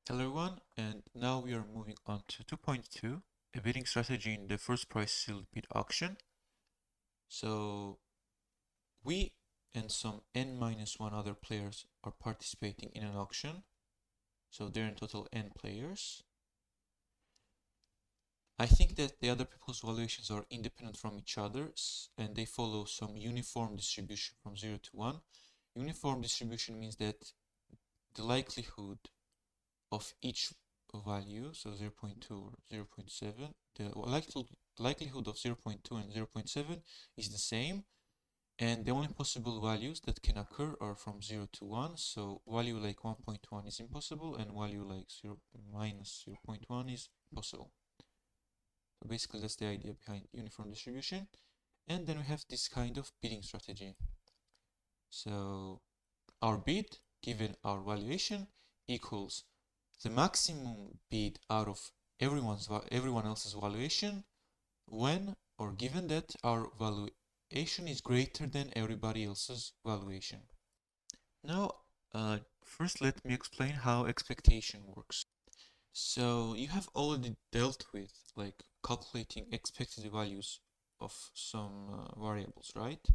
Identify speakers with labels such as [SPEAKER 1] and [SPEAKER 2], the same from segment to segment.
[SPEAKER 1] Hello everyone, and now we are moving on to 2.2, a bidding strategy in the first price sealed bid auction. So we and some n-1 other players are participating in an auction. So there are in total n players. I think that the other people's valuations are independent from each other and they follow some uniform distribution from 0 to 1. Uniform distribution means that the likelihood of each value, so 0.2 or 0.7, the likelihood of 0.2 and 0.7 is the same, and the only possible values that can occur are from 0 to 1, so value like 1.1 is impossible and value like minus 0.1 is possible. So basically that's the idea behind uniform distribution. And then we have this kind of bidding strategy. So our bid given our valuation equals the maximum bid out of everyone else's valuation when or given that our valuation is greater than everybody else's valuation. Now, first let me explain how expectation works. So you have already dealt with like calculating expected values of some variables, right?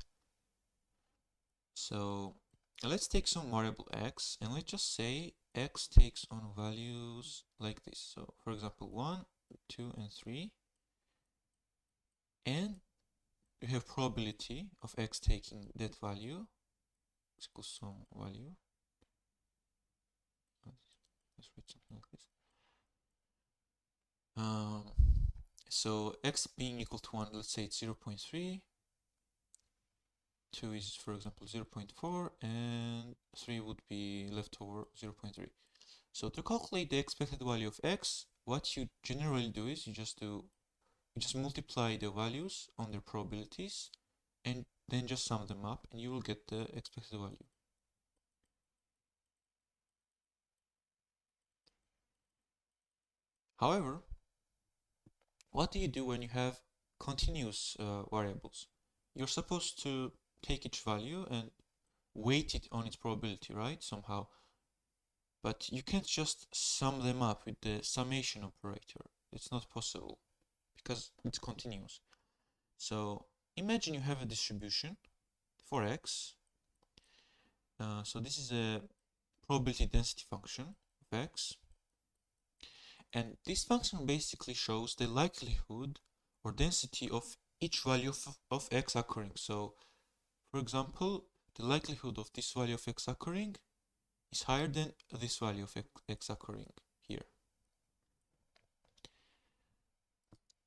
[SPEAKER 1] So let's take some variable x and let's just say x takes on values like this. So for example 1, 2 and 3, and you have probability of x taking that value equals some value. Let's write something like this. So x being equal to 1, let's say it's 0.3, 2 is for example 0.4, and 3 would be left over 0.3. So to calculate the expected value of x, what you generally do is you just multiply the values on their probabilities and then just sum them up and you will get the expected value. However, what do you do when you have continuous variables? You're supposed to take each value and weight it on its probability, right? Somehow. But you can't just sum them up with the summation operator. It's not possible because it's continuous. So imagine you have a distribution for x. So this is a probability density function of x. And this function basically shows the likelihood or density of each value of x occurring. So for example, the likelihood of this value of x occurring is higher than this value of x occurring here.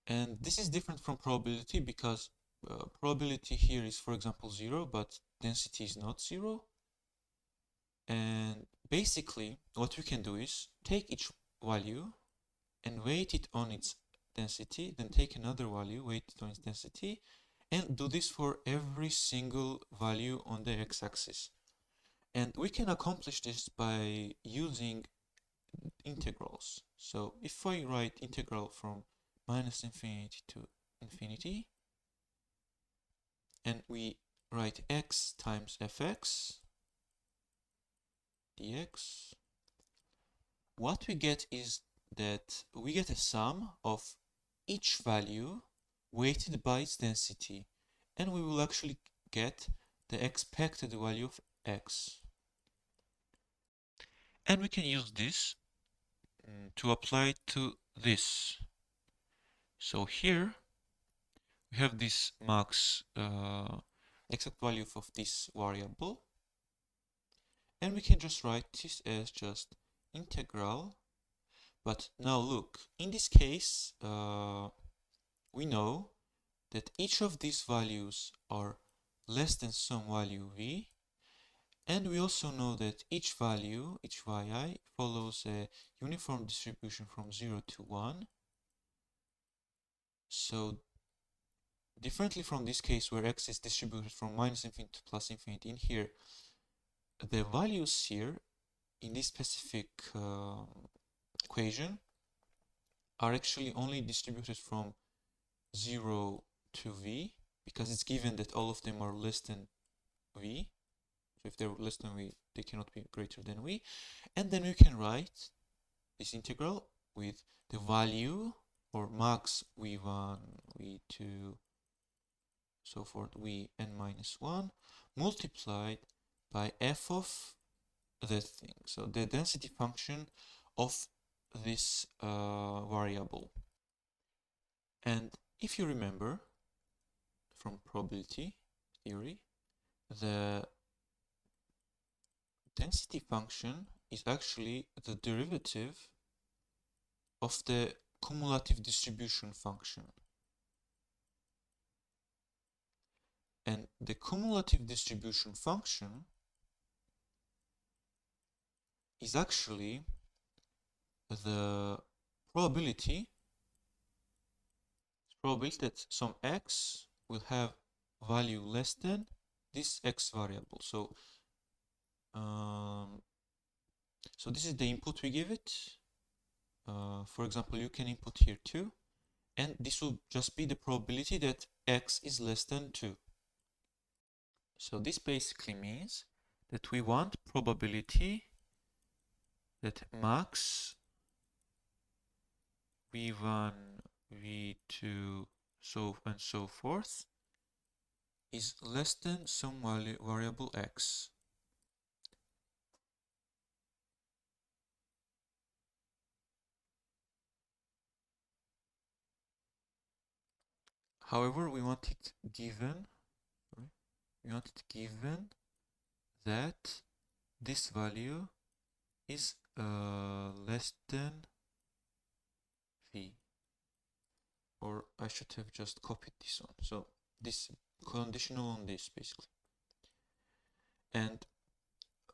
[SPEAKER 1] And this is different from probability because probability here is, for example, 0, but density is not 0. And basically, what we can do is take each value and weight it on its density, then take another value, weight it on its density, and do this for every single value on the x-axis. And we can accomplish this by using integrals. So if I write integral from minus infinity to infinity, and we write x times fx dx, what we get is that we get a sum of each value weighted by its density, and we will actually get the expected value of x. And we can use this to apply to this. So here we have this max exact value of this variable, and we can just write this as just integral. But now look, in this case we know that each of these values are less than some value v, and we also know that each value, each yi, follows a uniform distribution from 0 to 1. So differently from this case where x is distributed from minus infinity to plus infinity, in here the values here in this specific equation are actually only distributed from 0 to v, because it's given that all of them are less than v. So if they're less than v, they cannot be greater than v. And then we can write this integral with the value or max v1, v2, so forth, vn minus 1 multiplied by f of that thing. So the density function of this variable. And if you remember from probability theory, the density function is actually the derivative of the cumulative distribution function. And the cumulative distribution function is actually the probability that some x will have value less than this x variable. So this is the input we give it. For example, you can input here 2, and this will just be the probability that x is less than 2. So this basically means that we want probability that max v1, v2, so and so forth is less than some variable x. However, we want it given that this value is less than v, or I should have just copied this one. So this conditional on this basically. And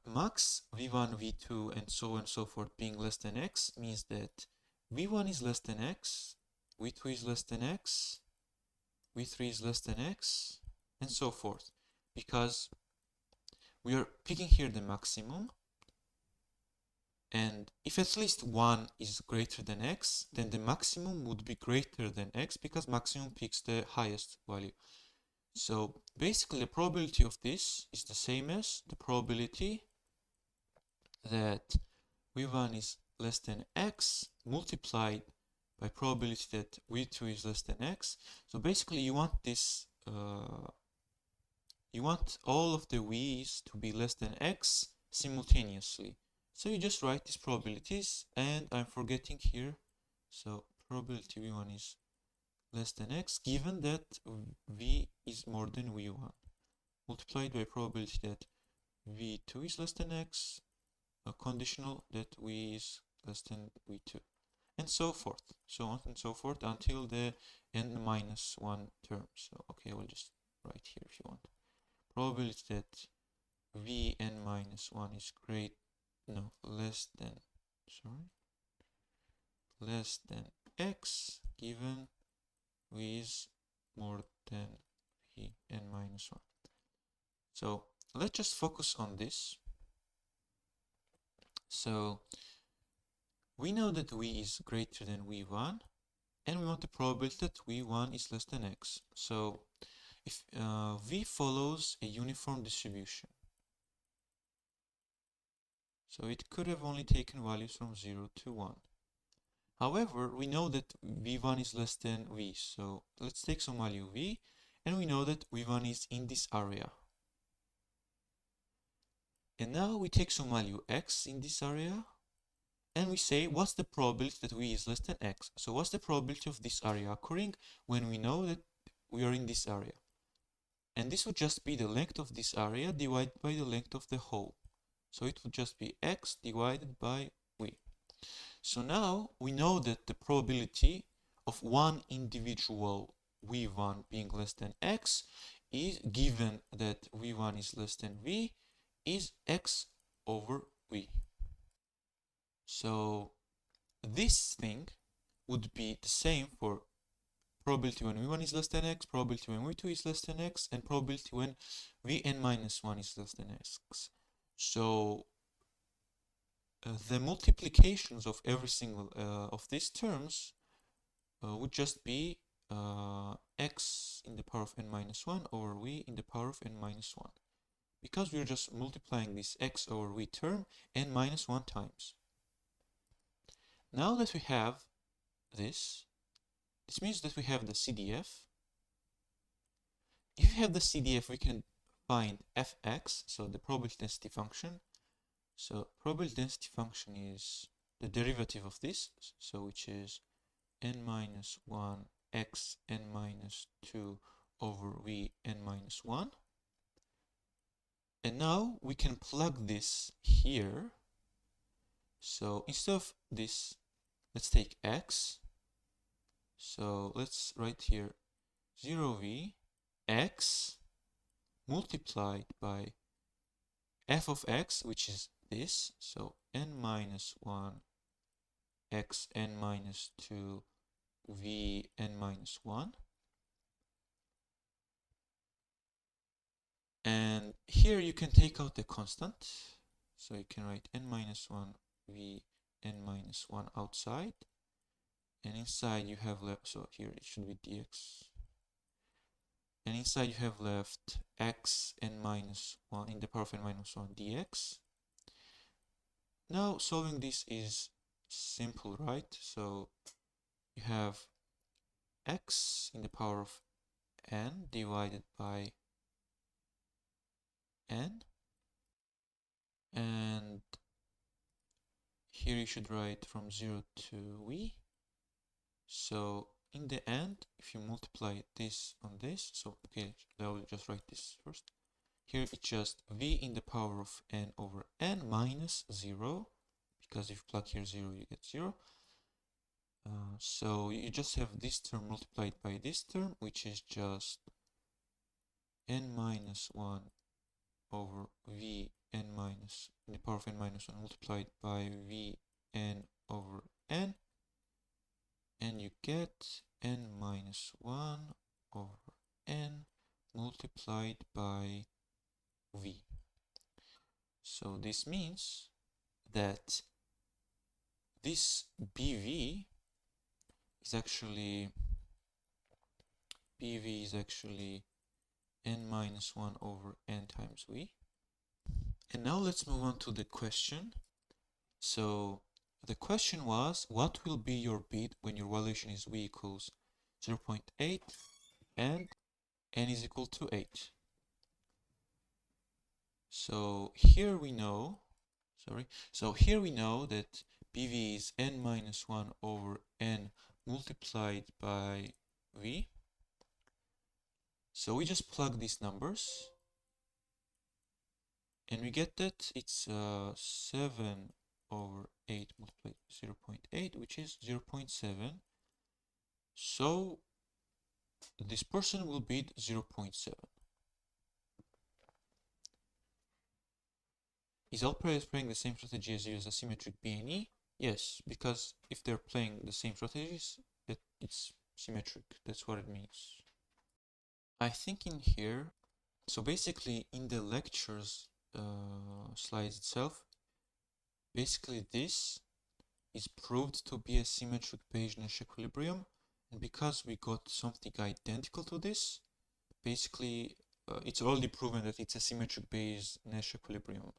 [SPEAKER 1] max v1, v2, and so forth being less than x means that v1 is less than x, v2 is less than x, v3 is less than x, and so forth, because we are picking here the maximum, and if at least 1 is greater than x, then the maximum would be greater than x, because maximum picks the highest value. So basically the probability of this is the same as the probability that v1 is less than x multiplied by probability that v2 is less than x. So basically you want this, you want all of the v's to be less than x simultaneously. So you just write these probabilities, and I'm forgetting here. So probability v1 is less than x given that v is more than v1 multiplied by probability that v2 is less than x, a conditional that v is less than v2, and so forth, so on and so forth until the n minus 1 term. So okay, we'll just write here if you want. Probability that vn minus 1 is less than x given v is more than vn minus 1. So let's just focus on this. So we know that v is greater than v1, and we want the probability that v1 is less than x. So if v follows a uniform distribution, so it could have only taken values from 0 to 1. However, we know that v1 is less than v, so let's take some value v, and we know that v1 is in this area. And now we take some value x in this area, and we say what's the probability that v is less than x. So what's the probability of this area occurring when we know that we are in this area? And this would just be the length of this area divided by the length of the whole. So it would just be x divided by v. So now we know that the probability of one individual v1 being less than x is, given that v1 is less than v, is x over v. So this thing would be the same for probability when v1 is less than x, probability when v2 is less than x, and probability when vn minus 1 is less than x. So the multiplications of every single of these terms would just be x in the power of n minus 1 over v in the power of n minus 1, because we're just multiplying this x over v term n minus 1 times. Now that we have this means that we have the CDF. If we have the CDF, we can find fx, so the probability density function. So probability density function is the derivative of this, so which is n minus 1 x n minus 2 over v n minus 1. And now we can plug this here. So instead of this, let's take x. So let's write here 0v x multiplied by f of x, which is this. So n minus 1 x n minus 2 v n minus 1. And here you can take out the constant. So you can write n minus 1 v n minus 1 outside. And inside you have left, so here it should be dx. And inside you have left x n minus 1 in the power of n minus 1 dx. Now solving this is simple, right? So you have x in the power of n divided by n, and here you should write from 0 to v. So in the end, if you multiply this on this, so okay, I will just write this first. Here it's just v in the power of n over n minus 0, because if you plug here 0, you get 0. So you just have this term multiplied by this term, which is just n minus 1 over v n minus in the power of n minus 1 multiplied by v n over n, and you get n minus 1 over n multiplied by v. So this means that this BV is actually n minus 1 over n times v. And now let's move on to the question. So the question was, what will be your bid when your valuation is v equals 0.8 and n is equal to 8? So here we know, that BV is n minus 1 over n multiplied by v. So we just plug these numbers and we get that it's 7 over 8 multiplied by 0.8, which is 0.7. So this person will bid 0.7. Is all players playing the same strategy as you as a symmetric BNE? Yes, because if they're playing the same strategies, it's symmetric. That's what it means. I think in here, so basically in the lectures slides itself, basically this is proved to be a symmetric Bayesian Nash equilibrium, and because we got something identical to this, basically it's already proven that it's a symmetric Bayesian Nash equilibrium.